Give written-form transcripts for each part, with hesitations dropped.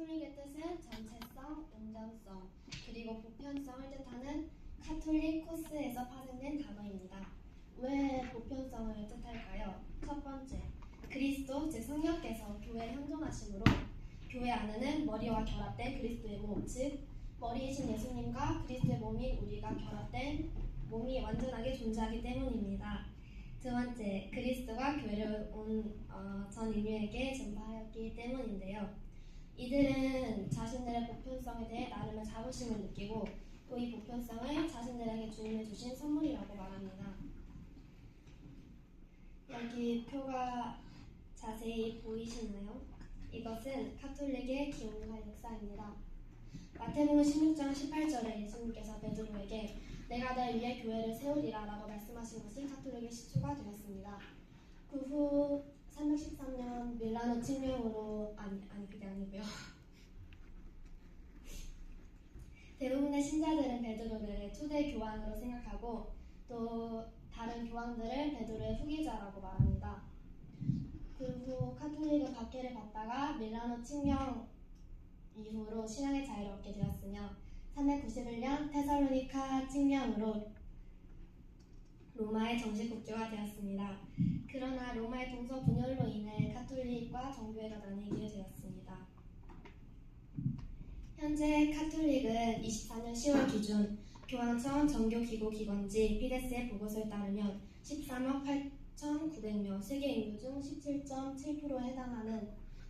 카톨릭의 뜻은 전체성, 온전성, 그리고 보편성을 뜻하는 카톨릭 코스에서 파생된 단어입니다. 왜 보편성을 뜻할까요? 첫 번째, 그리스도 즉 성령께서 교회를 형성하심으로 교회 안에는 머리와 결합된 그리스도의 몸, 즉 머리이신 예수님과 그리스도의 몸인 우리가 결합된 몸이 완전하게 존재하기 때문입니다. 두 번째, 그리스도가 교회를 전 인류에게 전파하였기 때문인데요. 이들은 자신들의 보편성에 대해 나름의 자부심을 느끼고 또 이 보편성을 자신들에게 주님이 주신 선물이라고 말합니다. 여기 표가 자세히 보이시나요? 이것은 카톨릭의 기원과 역사입니다. 마태복음 16장 18절에 예수님께서 베드로에게 내가 널 위해 교회를 세우리라 라고 말씀하신 것이 카톨릭의 시초가 되었습니다. 그 후 313년 밀라노 칙령으로 그게 아니고요. 대부분의 신자들은 베드로를 초대 교황으로 생각하고 또 다른 교황들을 베드로의 후계자라고 말합니다. 그 후 카톨릭은 박해를 받다가 밀라노 칙령 이후로 신앙의 자유를 얻게 되었으며 391년 테살로니카 칙령으로 로마의 정식 국교가 되었습니다. 그러나 로마의 동서 분열로 인해 카톨릭과 정교회가 나뉘게 되었습니다. 현재 카톨릭은 24년 10월 기준 교황청 정교기구기관지 피데스의 보고서에 따르면 13억 8,900명, 세계 인구 중 17.7%에 해당하는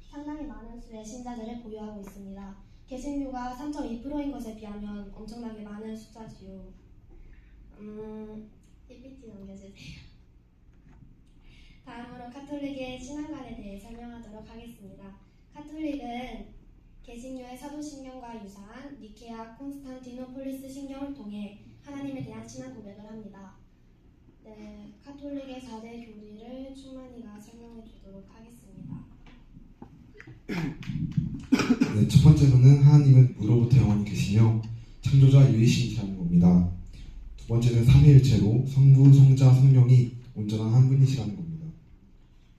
상당히 많은 수의 신자들을 보유하고 있습니다. 개신교가 3.2%인 것에 비하면 엄청나게 많은 숫자지요. PPT 넘겨주세요. 다음으로 카톨릭의 신앙관에 대해 설명하도록 하겠습니다. 카톨릭은 개신교의 사도신경과 유사한 니케아 콘스탄티노폴리스 신경을 통해 하나님에 대한 신앙 고백을 합니다. 네, 카톨릭의 4대 교리를 충만이가 설명해 주도록 하겠습니다. 네, 첫 번째로는 하나님은 무로부터 영원히 계시며 창조자 유일신이시라는 겁니다. 두 번째는 삼위일체로 성부, 성자, 성령이 온전한 한 분이시라는 겁니다.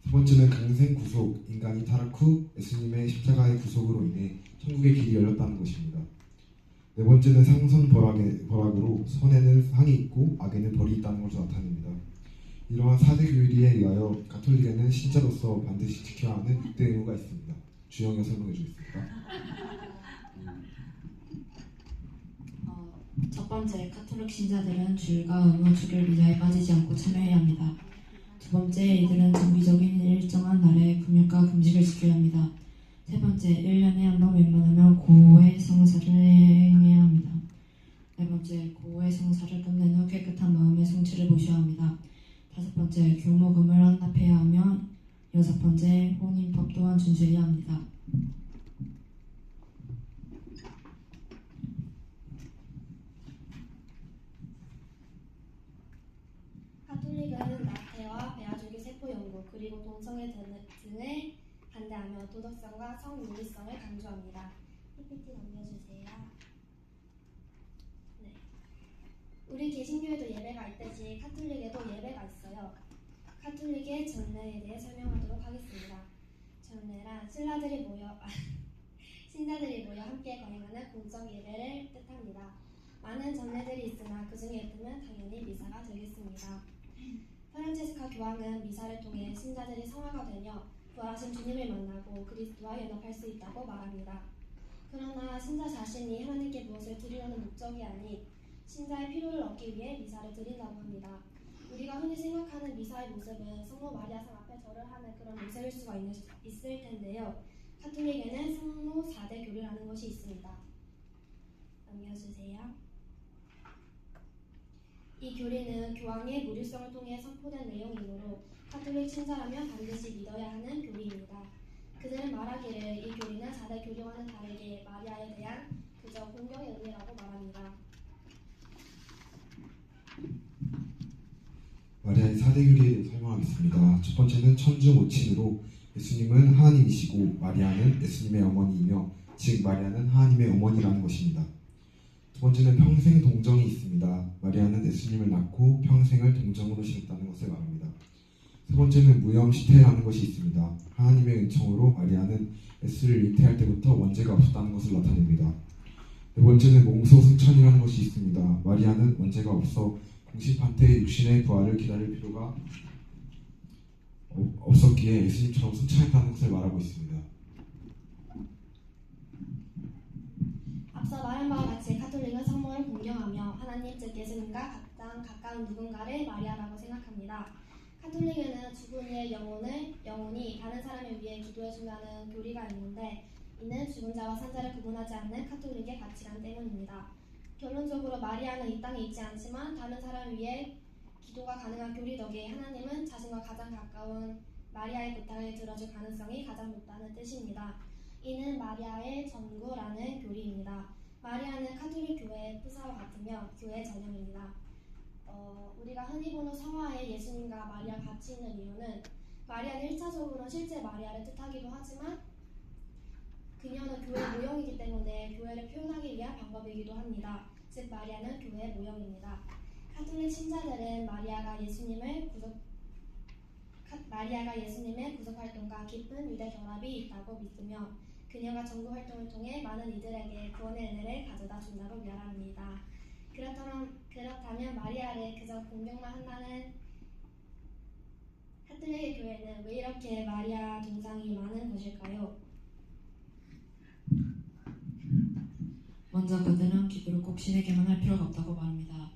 세 번째는 강생 구속, 인간이 타락 후 예수님의 십자가의 구속으로 인해 천국의 길이 열렸다는 것입니다. 네 번째는 상선 벌악으로 선에는 상이 있고 악에는 벌이 있다는 것을 나타냅니다. 이러한 4대 교리에 의하여 가톨릭에는 신자로서 반드시 지켜야 하는 6대 의무가 있습니다. 주영이가 설명해 주겠습니다. 첫 번째, 카톨릭 신자들은 주일과 의무 주일 미사에 빠지지 않고 참여해야 합니다. 두 번째, 이들은 정기적인 일정한 날에 금욕과 금식을 지켜야 합니다. 세 번째, 1년에 한 번 웬만하면 고해 성사를 행해야 합니다. 네 번째, 고해 성사를 끝낸 후 깨끗한 마음의 성취를 모셔야 합니다. 다섯 번째, 교모금을 헌납해야 하며 여섯 번째, 혼인법 또한 준수해야 합니다. 카톨릭은 낙태와 배아주기 세포 연구 그리고 동성애 등을 반대하며 도덕성과 성윤리성을 강조합니다. PPT 넘겨주세요. 네. 우리 개신교에도 예배가 있듯이 카톨릭에도 예배가 있어요. 카톨릭의 전례에 대해 설명하도록 하겠습니다. 전례란 신자들이 모여 함께 거행하는 공적 예배를 뜻합니다. 많은 전례들이 있으나 그 중에 있으면 당연히 미사가 되겠습니다. 프란체스카 교황은 미사를 통해 신자들이 성화가 되며 부활하신 주님을 만나고 그리스도와 연합할 수 있다고 말합니다. 그러나 신자 자신이 하나님께 무엇을 드리려는 목적이 아닌 신자의 필요를 얻기 위해 미사를 드린다고 합니다. 우리가 흔히 생각하는 미사의 모습은 성모 마리아상 앞에 절을 하는 그런 모습일 수가 있을 텐데요. 카톨릭에는 성모 4대 교리라는 것이 있습니다. 넘겨주세요. 이 교리는 교황의 무료성을 통해 선포된 내용이므로 카톨릭 신자라면 반드시 믿어야 하는 교리입니다. 그들은 말하기를 이 교리는 4대 교리와는 다르게 마리아에 대한 그저 공경의 은혜라고 말합니다. 마리아의 4대 교리에 대해 설명하겠습니다. 첫 번째는 천주 모친으로 예수님은 하나님이시고 마리아는 예수님의 어머니이며 즉 마리아는 하나님의 어머니라는 것입니다. 두 번째는 평생 동정이 있습니다. 마리아는 예수님을 낳고 평생을 동정으로 지냈다는 것을 말합니다. 세 번째는 무염시태라는 것이 있습니다. 하나님의 은총으로 마리아는 예수를 잉태할 때부터 원죄가 없었다는 것을 나타냅니다. 네 번째는 몸소 승천이라는 것이 있습니다. 마리아는 원죄가 없어 공심판때 육신의 부활을 기다릴 필요가 없었기에 예수님처럼 승천했다는 것을 말하고 있습니다. 앞서 말한 바와 같이 가톨릭은 성모를 공경하며 하나님 즉 예수님과 가장 가까운 누군가를 마리아라고 생각합니다. 가톨릭에는 죽은 이의 영혼이 다른 사람을 위해 기도해준다는 교리가 있는데 이는 죽은 자와 산자를 구분하지 않는 가톨릭의 가치관 때문입니다. 결론적으로 마리아는 이 땅에 있지 않지만 다른 사람을 위해 기도가 가능한 교리 덕에 하나님은 자신과 가장 가까운 마리아의 부탁을 들어줄 가능성이 가장 높다는 뜻입니다. 이는 마리아의 전구라는 교리입니다. 마리아는 가톨릭 교회의 프사와 같으며 교회 전형입니다. 우리가 흔히 보는 성화에 예수님과 마리아가 같이 있는 이유는 마리아는 1차적으로는 실제 마리아를 뜻하기도 하지만 그녀는 교회 모형이기 때문에 교회를 표현하기 위한 방법이기도 합니다. 즉 마리아는 교회 모형입니다. 가톨릭 신자들은 마리아가 예수님의 구속활동과 깊은 유대 결합이 있다고 믿으며 그녀가 전구 활동을 통해 많은 이들에게 구원의 은혜를 가져다 준다고 말합니다. 그렇다면 마리아를 그저 공경만 한다는 가톨릭의 교회는 왜 이렇게 마리아 동상이 많은 것일까요? 먼저 그들은 기도를 꼭 신에게만 할 필요가 없다고 말합니다.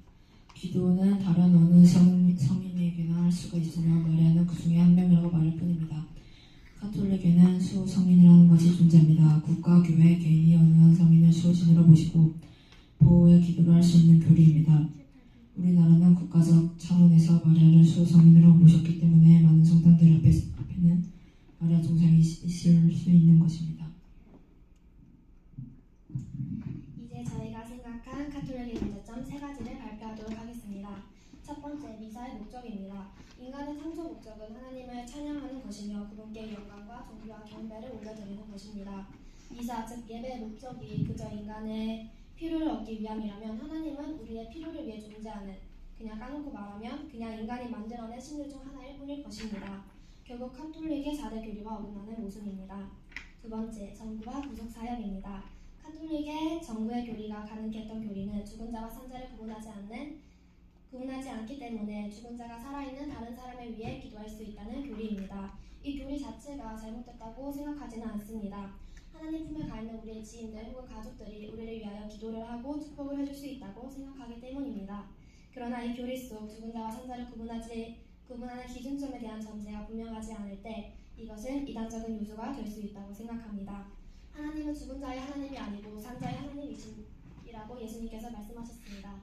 기도는 다른 어느 성인에게나 할 수가 있으며 마리아는 그 중에 한 명이라고 말할 뿐입니다. 가톨릭에는 수성인이라는 것이 존재합니다. 국가, 교회, 개인이 어느 한 성인을 수호신으로 모시고 보호의 기도를 할 수 있는 교리입니다. 우리나라는 국가적 차원에서 마리아를 수성인으로 모셨기 때문에 많은 성당들 앞에는 마리아 동상이 있을 수 있는 것입니다. 이제 저희가 생각한 가톨릭의 문제점 3가지를 발표하도록 하겠습니다. 첫 번째, 미사의 목적입니다. 인간의 창조 목적은 하나님을 찬양하는 것이며 그분께 영광과 존귀와 경배를 올려드리는 것입니다. 미사, 즉 예배의 목적이 그저 인간의 필요를 얻기 위함이라면 하나님은 우리의 필요를 위해 존재하는, 그냥 까놓고 말하면 그냥 인간이 만들어낸 신들 중 하나일 뿐일 것입니다. 결국 가톨릭의 4대 교리와 어긋나는 모순입니다. 두 번째, 정구와 구속 사역입니다. 가톨릭의 정구의 교리가 가능케 했던 교리는 죽은 자와 산자를 구분하지 않기 때문에 죽은 자가 살아있는 다른 사람을 위해 기도할 수 있다는 교리입니다. 이 교리 자체가 잘못됐다고 생각하지는 않습니다. 하나님 품에 가 있는 우리의 지인들 혹은 가족들이 우리를 위하여 기도를 하고 축복을 해줄 수 있다고 생각하기 때문입니다. 그러나 이 교리 속 죽은 자와 산자를 구분하는 기준점에 대한 전제가 분명하지 않을 때 이것은 이단적인 요소가 될 수 있다고 생각합니다. 하나님은 죽은 자의 하나님이 아니고 산자의 하나님이시라고 예수님께서 말씀하셨습니다.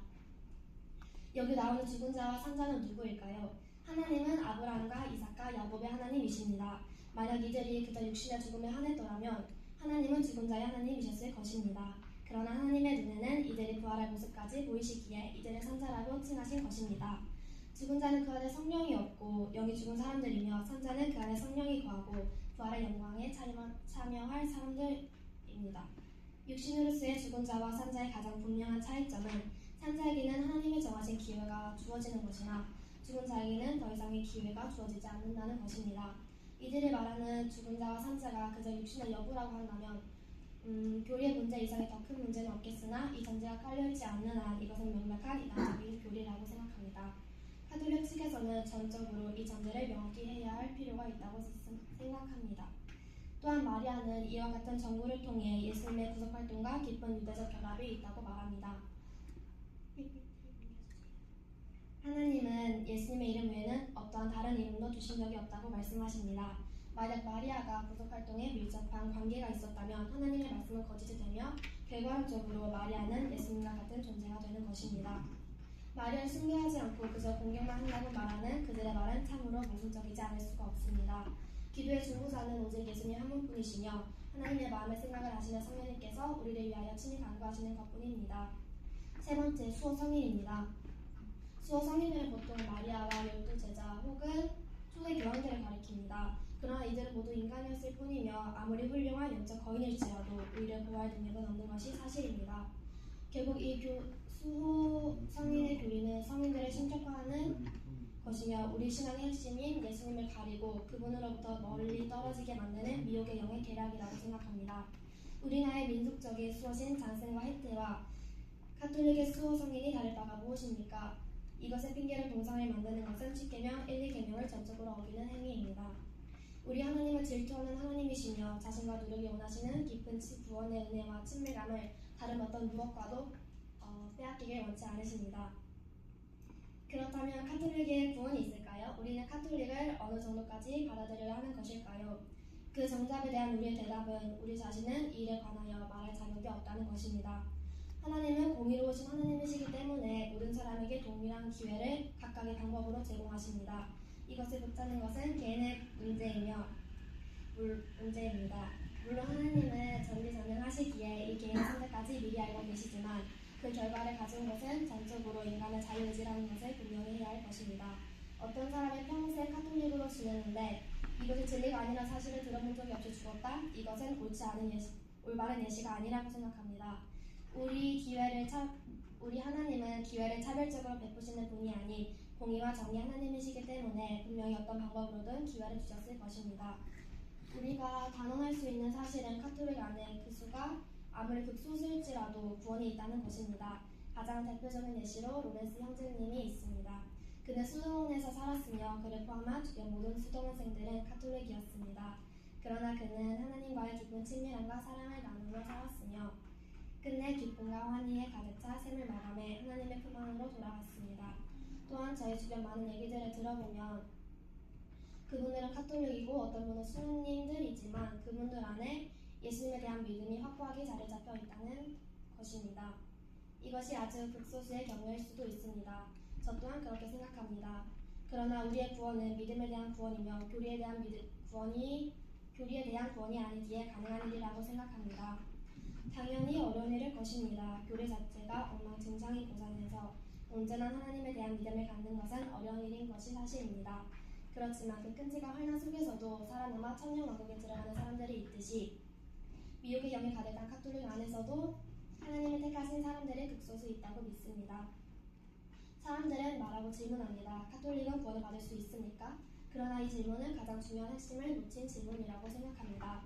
여기 나오는 죽은 자와 산자는 누구일까요? 하나님은 아브라함과 이삭과 야곱의 하나님이십니다. 만약 이들이 그저 육신의 죽음에 한했더라면 하나님은 죽은 자의 하나님이셨을 것입니다. 그러나 하나님의 눈에는 이들이 부활할 모습까지 보이시기에 이들을 산자라고 칭하신 것입니다. 죽은 자는 그 안에 성령이 없고 영이 죽은 사람들이며 산자는 그 안에 성령이 거하고 부활의 영광에 참여할 사람들입니다. 육신으로서의 죽은 자와 산자의 가장 분명한 차이점은 산자에게는 하나님이 정하신 기회가 주어지는 것이나 죽은 자에게는 더 이상의 기회가 주어지지 않는다는 것입니다. 이들이 말하는 죽은 자와 산자가 그저 육신의 여부라고 한다면 교리의 문제 이상의 더 큰 문제는 없겠으나 이 전제가 깔려있지 않는 한 이것은 명백한 이단적인 교리라고 생각합니다. 가톨릭 측에서는 전적으로 이 전제를 명확히 해야 할 필요가 있다고 생각합니다. 또한 마리아는 이와 같은 정구를 통해 예수님의 구속활동과 깊은 유대적 결합이 있다고 말합니다. 하나님은 예수님의 이름 외에는 어떠한 다른 이름도 주신 적이 없다고 말씀하십니다. 만약 마리아가 구속활동에 밀접한 관계가 있었다면 하나님의 말씀은 거짓이 되며 결과론적으로 마리아는 예수님과 같은 존재가 되는 것입니다. 마리아를 숭배하지 않고 그저 공경만 한다고 말하는 그들의 말은 참으로 모순적이지 않을 수가 없습니다. 기도의 중보자는 오직 예수님 한 분뿐이시며 하나님의 마음의 생각을 아시는 성령님께서 우리를 위하여 친히 간구하시는 것뿐입니다. 세 번째, 수호 성인입니다. 수호 성인들은 보통 마리아와 12제자 혹은 초대 교황들을 가리킵니다. 그러나 이들은 모두 인간이었을 뿐이며 아무리 훌륭한 영적 거인일지라도 오히려 부활 능력은 없는 것이 사실입니다. 결국 이 수호 성인의 교리는 성인들을 신격화하는 것이며 우리 신앙의 핵심인 예수님을 가리고 그분으로부터 멀리 떨어지게 만드는 미혹의 영의 계략이라고 생각합니다. 우리나라의 민족적인 수호신 장센과 혜태와 가톨릭의 수호 성인이 다를 바가 무엇입니까? 이것의 핑계로 동상을 만드는 것은 10계명, 1, 2계명을 전적으로 어기는 행위입니다. 우리 하나님은 질투하는 하나님이시며 자신과 누리기 원하시는 깊은 구원의 은혜와 친밀감을 다른 어떤 무엇과도 빼앗기길 원치 않으십니다. 그렇다면 카톨릭에 구원이 있을까요? 우리는 카톨릭을 어느 정도까지 받아들여야 하는 것일까요? 그 정답에 대한 우리의 대답은 우리 자신은 이 일에 관하여 말할 자격이 없다는 것입니다. 하나님은 공의로우신 하나님이시기 때문에 모든 사람에게 동일한 기회를 각각의 방법으로 제공하십니다. 이것을 붙잡는 것은 개인의 문제입니다. 물론 하나님은 전지전능하시기에 이 개인의 선택까지 미리 알고 계시지만 그 결과를 가져온 것은 전적으로 인간의 자유의지라는 것을 분명히 해야 할 것입니다. 어떤 사람이 평생 카톨릭으로 지냈는데 이것이 진리가 아니라 사실을 들어본 적이 없이 죽었다? 이것은 올바른 예시가 아니라고 생각합니다. 우리 하나님은 기회를 차별적으로 베푸시는 분이 아닌 공의와 정의 하나님이시기 때문에 분명히 어떤 방법으로든 기회를 주셨을 것입니다. 우리가 단언할 수 있는 사실은 카톨릭 안에 그 수가 아무리 극소수일지라도 구원이 있다는 것입니다. 가장 대표적인 예시로 로렌스 형제님이 있습니다. 그는 수도원에서 살았으며 그를 포함한 주변 모든 수도원생들은 카톨릭이었습니다. 그러나 그는 하나님과의 깊은 친밀함과 사랑을 나누며 살았으며 끝내 기쁨과 환희에 가득 차 생을 마감해 하나님의 품 안으로 돌아갔습니다. 또한 저희 주변 많은 얘기들을 들어보면 그분들은 카톨릭이고 어떤 분은 수녀님들이지만 그분들 안에 예수님에 대한 믿음이 확고하게 자리 잡혀 있다는 것입니다. 이것이 아주 극소수의 경우일 수도 있습니다. 저 또한 그렇게 생각합니다. 그러나 우리의 구원은 믿음에 대한 구원이며 교리에 대한 구원이 아니기에 가능한 일이라고 생각합니다. 당연히 어려운 일일 것입니다. 교리 자체가 엉망진창인 고산에서 온전한 하나님에 대한 믿음을 갖는 것은 어려운 일인 것이 사실입니다. 그렇지만 그 끈질과 환난 속에서도 살아남아 천년왕국에 들어가는 사람들이 있듯이 미혹의 영이 가득한 카톨릭 안에서도 하나님을 택하신 사람들이 극소수 있다고 믿습니다. 사람들은 말하고 질문합니다. 카톨릭은 구원을 받을 수 있습니까? 그러나 이 질문은 가장 중요한 핵심을 놓친 질문이라고 생각합니다.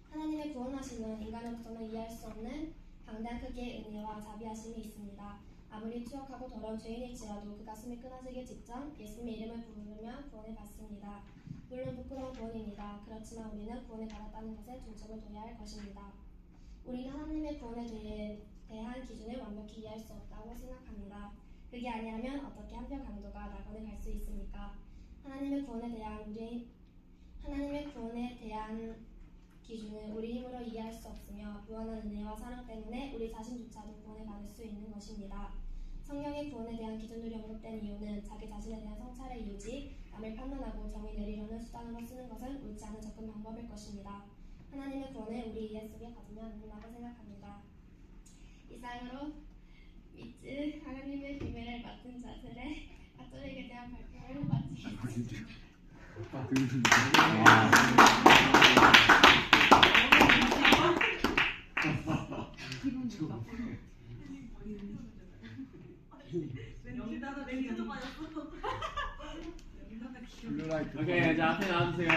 하나님의 구원하심은 인간으로서는 이해할 수 없는 방대한 크기의 은혜와 자비하심이 있습니다. 아무리 추악하고 더러운 죄인일지라도 그 가슴이 끊어지기 직전 예수님의 이름을 부르며 구원을 받습니다. 물론 부끄러운 구원입니다. 그렇지만 우리는 구원을 받았다는 것에 중점을 둬야 할 것입니다. 우리는 하나님의 구원에 대한 기준을 완벽히 이해할 수 없다고 생각합니다. 그게 아니라면 어떻게 한편 강도가 낙원에 갈 수 있습니까? 하나님의 구원에 대한 기준은 우리 힘으로 이해할 수 없으며 무한한 은혜와 사랑 때문에 우리 자신조차도 구원을 받을 수 있는 것입니다. 성경의 구원에 대한 기준으로 언급된 이유는 자기 자신에 대한 성찰의 이유지 남을 판단하고 정의 내리려는 수단으로 쓰는 것은 옳지 않은 접근 방법일 것입니다. 하나님의 구원을 우리 이해 속에 가두면 안 된다고 생각합니다. 이상으로 미츠 하나님의 비밀을 맡은 자들의 가톨릭에 대한 발표를 마치겠습니다. 오케이, 자 앞에 나와주세요.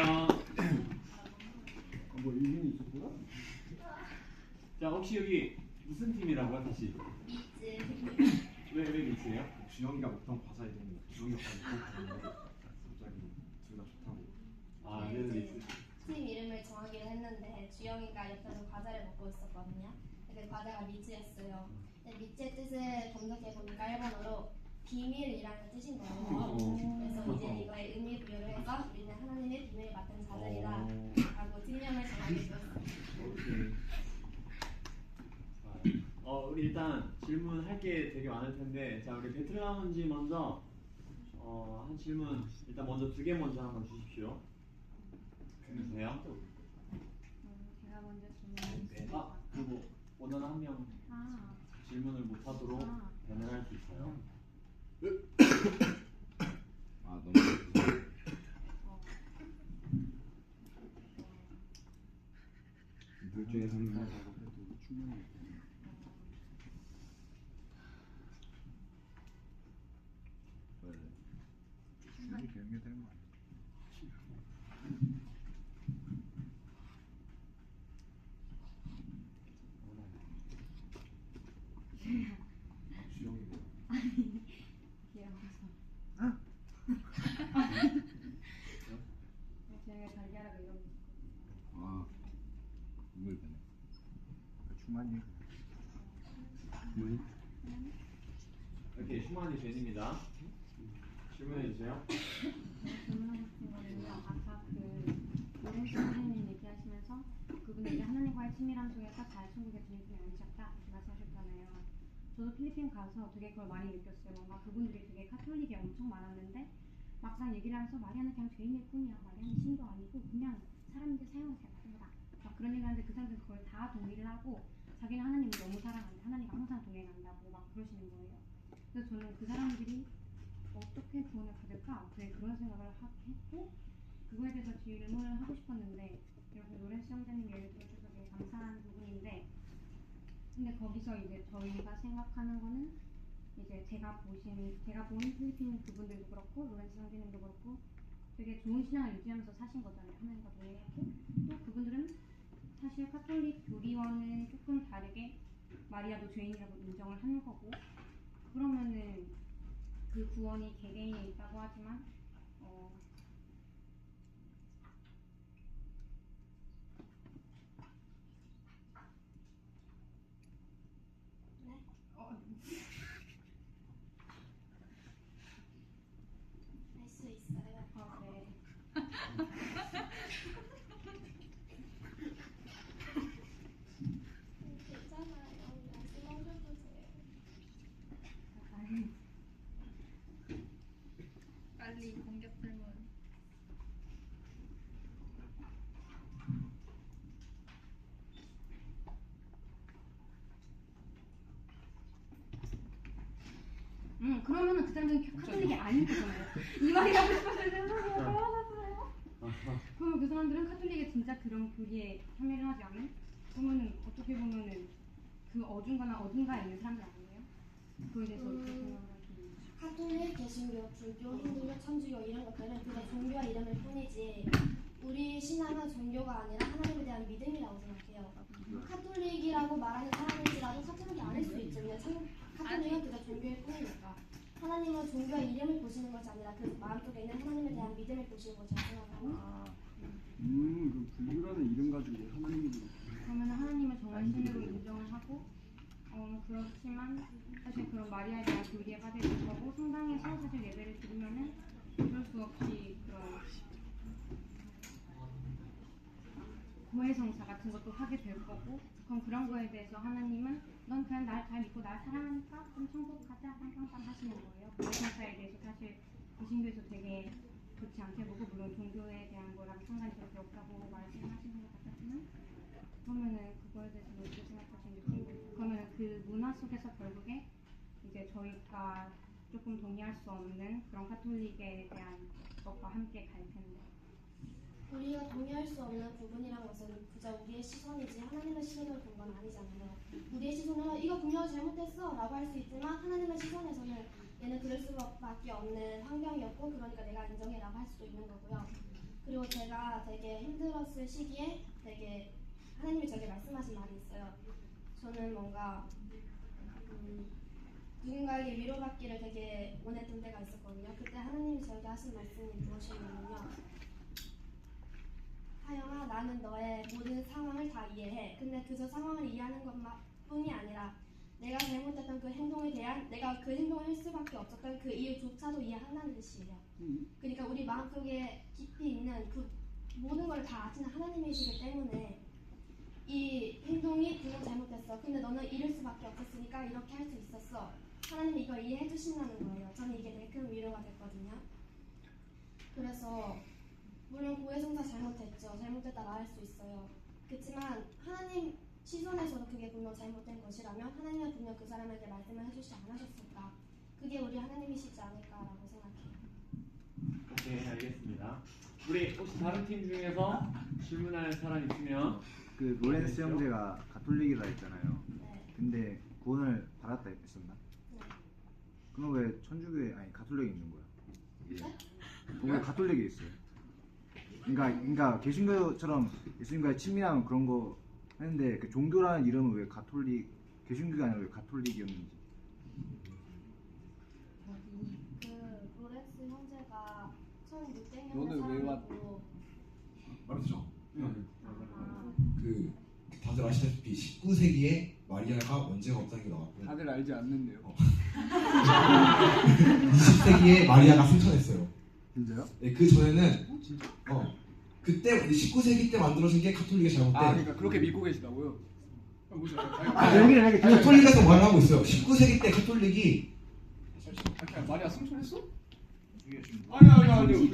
뭐 이름이 있었구나? 자 혹시 여기 무슨 팀이라고요? 다시 미츠 왜 미치예요? 주영이가 먹던 과자 이름이 주영이가 먹던 갑자기 둘 다 좋다고. 아 네, 그래서 이제 미치. 팀 이름을 정하기로 했는데 주영이가 옆에서 과자를 먹고 있었거든요. 그 과자가 미츠였어요. 근데 미츠의 뜻을 검색해보니까 일본어로 비밀이라는 뜻인 거예요. 그래서 이제 이거에 의미 부여를 해서 우리는 하나님의 비밀을 맡은 자들이다 라고 팀명을 정하게 되었습니다. 오케이. 우리 일단 질문할 게 되게 많을 텐데, 자 우리 베트남인지 먼저 한 질문 일단 먼저 두 개 먼저 한번 주십시오. 주세요. 제가 먼저 질문할게요. 그리고 원하는 한 명 질문을 못하도록 배내할 수 있어요. 아 너무 둘 중에 하나 충분히 연결되는 거 아니야? 주영이네요. 귀여워서. 제가 달걀하고 이런 거. 아, 이걸 되네. 충만이. 뭐니? 이렇게 슈만이 벤입니다. 질문해 주세요. 질문하고 싶은 거는요. 아까 로렌스 선생님 얘기하시면서 그분이 이제 하나님과의 친밀함 속에서 잘 천국에 주님이 앉으셨다 이렇게 말씀하셨잖아요. 저도 필리핀 가서 되게 그걸 많이 느꼈어요. 뭔가 그분들이 되게 카톨릭이 엄청 많았는데 막상 얘기를 하면서 마리아는 그냥 죄인일 뿐이야. 마리아는 신도 아니고 그냥 사람인데 사용을 잘 받은 거다. 막 그런 얘기를 하는데 그 사람들은 그걸 다 동의를 하고 자기는 하나님을 너무 사랑하는데 하나님과 항상 동행한다고 막 그러시는 거예요. 그래서 저는 그 사람들이 어떻게 구원을 받을까? 왜 그런 생각을 했고 그거에 대해서 질문을 하고 싶었는데 이렇게 로렌스 형제님 예를 들어주셔서 되게 감사한 부분인데 근데 거기서 이제 저희가 생각하는 거는 이제 제가 본 필리핀 그분들도 그렇고 로렌스 형제님도 그렇고 되게 좋은 신앙을 유지하면서 사신 거잖아요. 하나님과 동행하고 또 그분들은 사실 카톨릭 교리와는 조금 다르게 마리아도 죄인이라고 인정을 하는 거고 그러면은 그 구원이 개개인에 있다고 하지만 네? 할 수 있어요. 네. 괜찮아요. 말씀하셔보세요. 빨리 공격 질문. 그러면은 그 사람들은 카톨릭이 아닌 거잖아요. 이 말이 하고 싶었어요. 죄송해요. 까먹었어요. 그러면 그 사람들은 카톨릭에 진짜 그런 교리에 참여를 하지 않은? 그러면은 어떻게 보면은 그 어중간한 어딘가에 있는 사람들 아니에요? 그거에 대해서 어떻게 생각을 하시는지. 카톨릭, 개신교, 불교, 힌두교, 천주교 이런 것들은 그냥 종교와 이름일 뿐이지 우리 신앙은 종교가 아니라 하나님에 대한 믿음이라고 생각해요. 카톨릭이라고 말하는 사람일지라도 카톨릭이 아닐 수 있죠. 그냥 카톨릭은 그냥 종교일 뿐이니까. 하나님은 종교의 이름을 보시는 것이 아니라 그 마음속에 있는 하나님에 대한 믿음을 보시는 것이라고 생각하고 그 불교라는 이름 가지고 하나님이 그러면 하나님을 정말 신으로 인정을 하고 그렇지만 사실 그런 마리아에 대한 교리에 빠질 거고 성당에서 사실 예배를 드리면은 어쩔 수 없이 그런 고해성사 같은 것도 하게 될 거고 그럼 그런 거에 대해서 하나님은 넌 그냥 날 잘 믿고 날 사랑하니까 그럼 천국 가자 빵빵빵 하시는 거예요. 고해성사에 대해서 사실 개신교에서 되게 좋지 않게 보고 물론 종교에 대한 거랑 상관이 그렇게 없다고 말씀하시는 것 같았지만 그러면은 그거에 대해서는 어떻게 생각하시는지 궁금해요. 그러면은 그 문화 속에서 결국에 이제 저희가 조금 동의할 수 없는 그런 카톨릭에 대한 것과 함께 갈 텐데 우리가 동의할 수 없는 부분이란 것은 그저 우리의 시선이지 하나님의 시선을 본 건 아니잖아요. 우리의 시선은 이거 분명히 잘못했어 라고 할 수 있지만 하나님의 시선에서는 얘는 그럴 수밖에 없는 환경이었고 그러니까 내가 인정해 라고 할 수도 있는 거고요. 그리고 제가 되게 힘들었을 시기에 되게 하나님이 저에게 말씀하신 말이 있어요. 저는 뭔가 누군가에게 위로받기를 되게 원했던 때가 있었거든요. 그때 하나님이 저에게 하신 말씀이 무엇이냐면요. 하영아, 나는 너의 모든 상황을 다 이해해. 근데 그저 상황을 이해하는 것뿐이 아니라 내가 잘못했던 그 행동에 대한 내가 그 행동을 할 수밖에 없었던 그 이유조차도 이해한다는 뜻이에요. 그러니까 우리 마음속에 깊이 있는 그 모든 걸 다 아시는 하나님이시기 때문에 이 행동이 분명 잘못됐어. 근데 너는 이럴 수밖에 없었으니까 이렇게 할 수 있었어. 하나님이 이걸 이해해 주신다는 거예요. 저는 이게 되게 큰 위로가 됐거든요. 그래서 물론 고해성사 잘못했죠. 잘못됐다 말할 수 있어요. 그렇지만 하나님 시선에서도 그게 분명 잘못된 것이라면 하나님은 분명 그 사람에게 말씀을 해주시지 않으셨을까. 그게 우리 하나님이시지 않을까라고 생각해요. 오케이, 알겠습니다. 우리 혹시 다른 팀 중에서 질문할 사람 있으면 그 로렌스 형제가 가톨릭이라 했잖아요. 네. 근데 구원을 받았다 했었나? 네. 그럼 왜 천주교에 아니 가톨릭에 있는 거야? 네? 왜 가톨릭에 있어요? 그러니까 개신교처럼 예수님과의 친밀함 그런 거 했는데 그 종교라는 이름은 왜 가톨릭 개신교가 아니라 왜 가톨릭이었는지. 그 로렌스 형제가 1600년에 너는 왜 왔- 살았고 말해주죠. 아, 그 다들 아시다시피 19세기에 마리아가 원죄가 없다는 게 나왔고 다들 알지 않는데요. 20세기에 마리아가 승천했어요. 진짜요? 네, 그 전에는 그때 19세기 때 만들어진 게 가톨릭의 잘못된. 아 그러니까 그렇게 믿고 계시다고요? 무슨 여기를 이렇게 가톨릭에서 말을 하고 있어요. 19세기 때 가톨릭이 마리아 승천했어? 아니